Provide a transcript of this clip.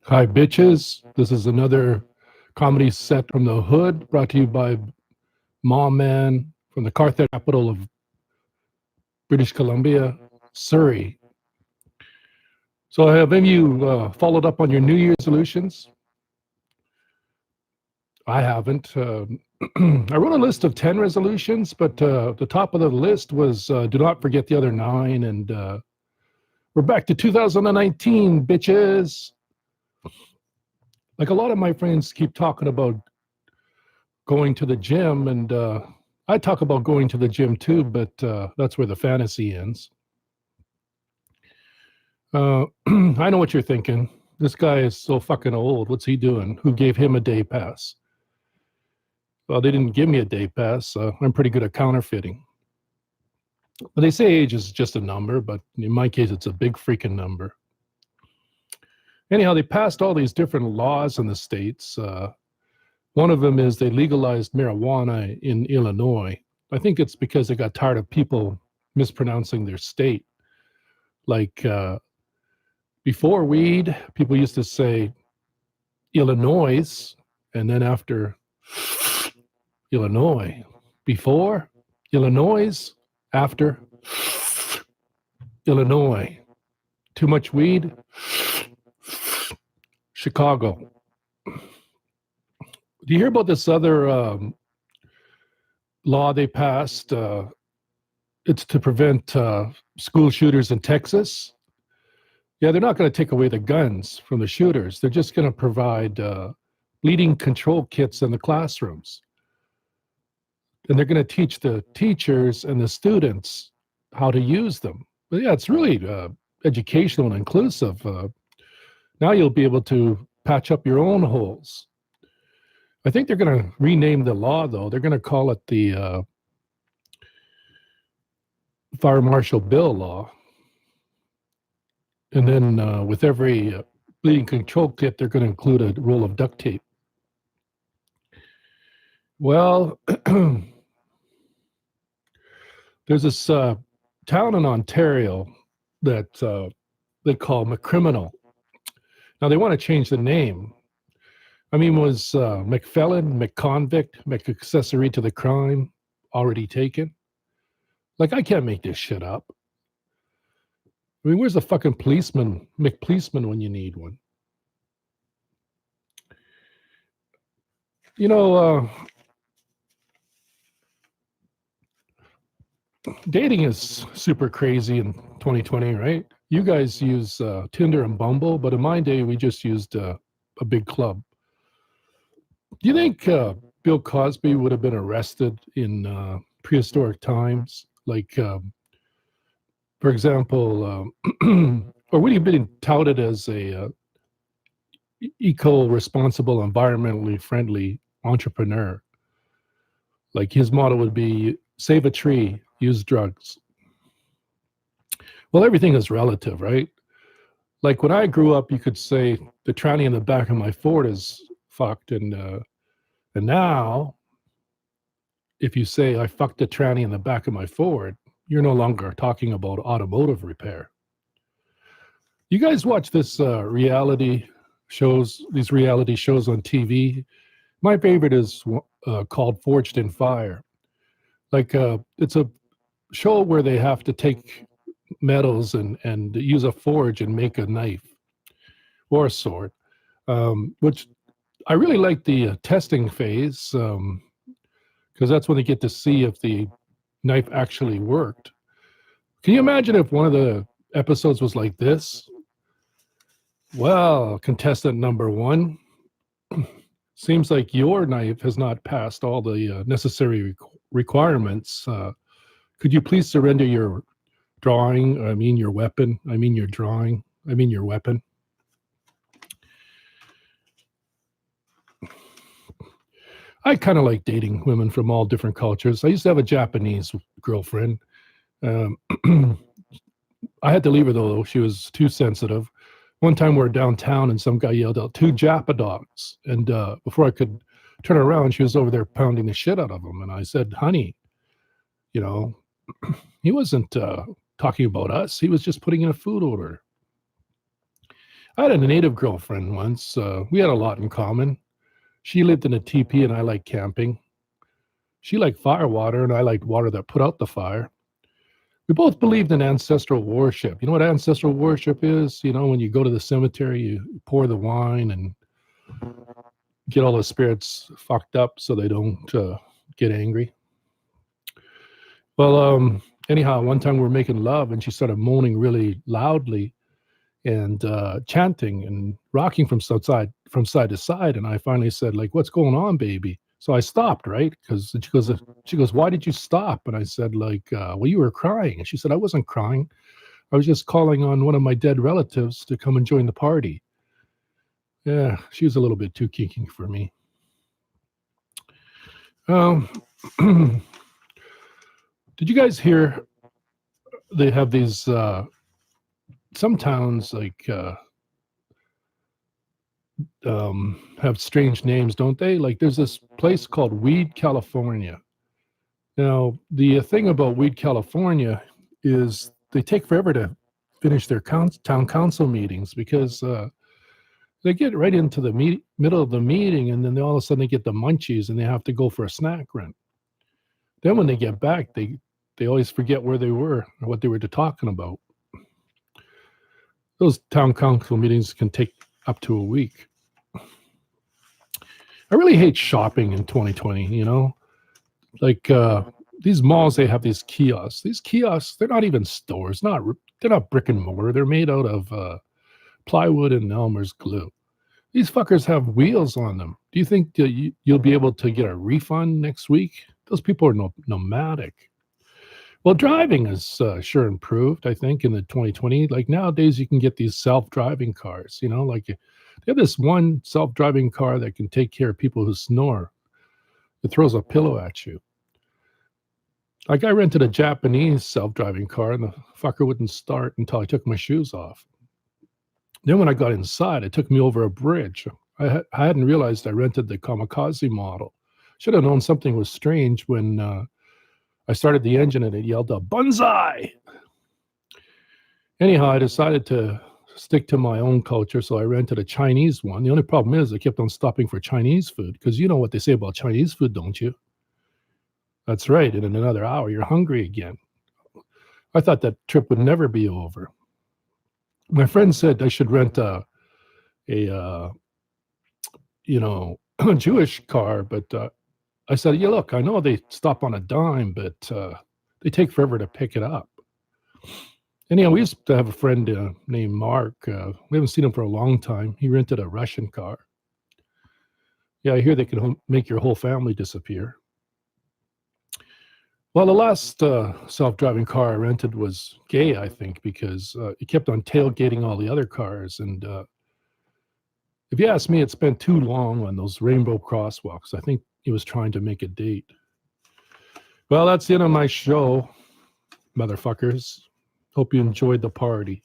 Hi, bitches. This is another comedy set from the hood brought to you by Mom Man from the Carthage capital of British Columbia, Surrey. So, have any of you followed up on your New Year's resolutions? I haven't. I wrote a list of 10 resolutions, but the top of the list was do not forget the other nine. And we're back to 2019, bitches. Like a lot of my friends keep talking about going to the gym, and I talk about going to the gym too, but that's where the fantasy ends. I know what you're thinking. This guy is so fucking old. What's he doing? Who gave him a day pass? Well, they didn't give me a day pass. I'm pretty good at counterfeiting. But they say age is just a number, but in my case, it's a big freaking number. Anyhow, they passed all these different laws in the states. One of them is they legalized marijuana in Illinois. I think it's because they got tired of people mispronouncing their state. Like before weed, people used to say Illinois, and then after Illinois. Before Illinois, after Illinois. Too much weed, Chicago. Do you hear about this other law they passed? It's to prevent school shooters in Texas. Yeah, they're not going to take away the guns from the shooters. They're just going to provide bleeding control kits in the classrooms. And they're going to teach the teachers and the students how to use them. But yeah, it's really educational and inclusive. Now you'll be able to patch up your own holes. I think they're going to rename the law, though. They're going to call it the Fire Marshal Bill law. And then with every bleeding control kit, they're going to include a roll of duct tape. Well, there's this town in Ontario that they call McCriminal. Now they want to change the name. I mean, was McFelon, McConvict, McAccessory to the crime already taken? Like, I can't make this shit up. I mean, where's the fucking policeman, McPoliceman, when you need one? You know, dating is super crazy in 2020, right? You guys use Tinder and Bumble, but in my day, we just used a big club. Do you think Bill Cosby would have been arrested in prehistoric times? Like, for example, or would he have been touted as a eco-responsible, environmentally friendly entrepreneur? Like his motto would be save a tree, use drugs. Well, everything is relative, right? Like when I grew up, you could say the tranny in the back of my Ford is fucked, and now if you say I fucked the tranny in the back of my Ford, you're no longer talking about automotive repair. You guys watch this these reality shows on TV. My favorite is called Forged in Fire. Like it's a show where they have to take metals and use a forge and make a knife or a sword, which I really like the testing phase because that's when they get to see if the knife actually worked. Can you imagine if one of the episodes was like this? Well, contestant number one, seems like your knife has not passed all the necessary requirements. Could you please surrender your drawing? I mean, your weapon. I mean, your drawing. I mean, your weapon. I kind of like dating women from all different cultures. I used to have a Japanese girlfriend. Um, I had to leave her though. She was too sensitive. One time we were downtown and some guy yelled out, "Two Japadogs." And before I could turn around, she was over there pounding the shit out of him. And I said, "Honey, you know, he wasn't talking about us. He was just putting in a food order." I had a native girlfriend once. We had a lot in common. She lived in a teepee and I liked camping. She liked fire water and I liked water that put out the fire. We both believed in ancestral worship. You know what ancestral worship is? You know, when you go to the cemetery, you pour the wine and get all the spirits fucked up so they don't get angry. Well, anyhow, one time we were making love and she started moaning really loudly and chanting and rocking from side to side. And I finally said, like, what's going on, baby? So I stopped, right? Because she goes, why did you stop? And I said, like, well, you were crying. And she said, I wasn't crying. I was just calling on one of my dead relatives to come and join the party. Yeah, she was a little bit too kinky for me. Did you guys hear they have these some towns like have strange names, don't they? Like there's this place called Weed, California. Now, the thing about Weed, California is they take forever to finish their town council meetings because they get right into the middle of the meeting and then all of a sudden they get the munchies and they have to go for a snack run. Then when they get back, they always forget where they were or what they were talking about. Those town council meetings can take up to a week. I really hate shopping in 2020, you know? Like these malls, they have these kiosks. These kiosks, they're not even stores. They're not brick and mortar. They're made out of plywood and Elmer's glue. These fuckers have wheels on them. Do you think you'll be able to get a refund next week? Those people are nomadic. Well, driving is sure improved, I think, in the 2020. Like nowadays, you can get these self-driving cars, you know, like they have this one self-driving car that can take care of people who snore. It throws a pillow at you. Like I rented a Japanese self-driving car and the fucker wouldn't start until I took my shoes off. Then when I got inside, it took me over a bridge. I hadn't realized I rented the Kamikaze model. Should have known something was strange when I started the engine and it yelled out, "Banzai!" Anyhow, I decided to stick to my own culture, so I rented a Chinese one. The only problem is I kept on stopping for Chinese food because you know what they say about Chinese food, don't you? That's right. And in another hour, you're hungry again. I thought that trip would never be over. My friend said I should rent a Jewish car, but I said, yeah, look, I know they stop on a dime, but they take forever to pick it up. Anyhow, we used to have a friend named Mark. We haven't seen him for a long time. He rented a Russian car. Yeah, I hear they can make your whole family disappear. Well, the last self-driving car I rented was gay, I think, because it kept on tailgating all the other cars. And if you ask me, it spent too long on those rainbow crosswalks. I think he was trying to make a date. Well, that's the end of my show, motherfuckers. Hope you enjoyed the party.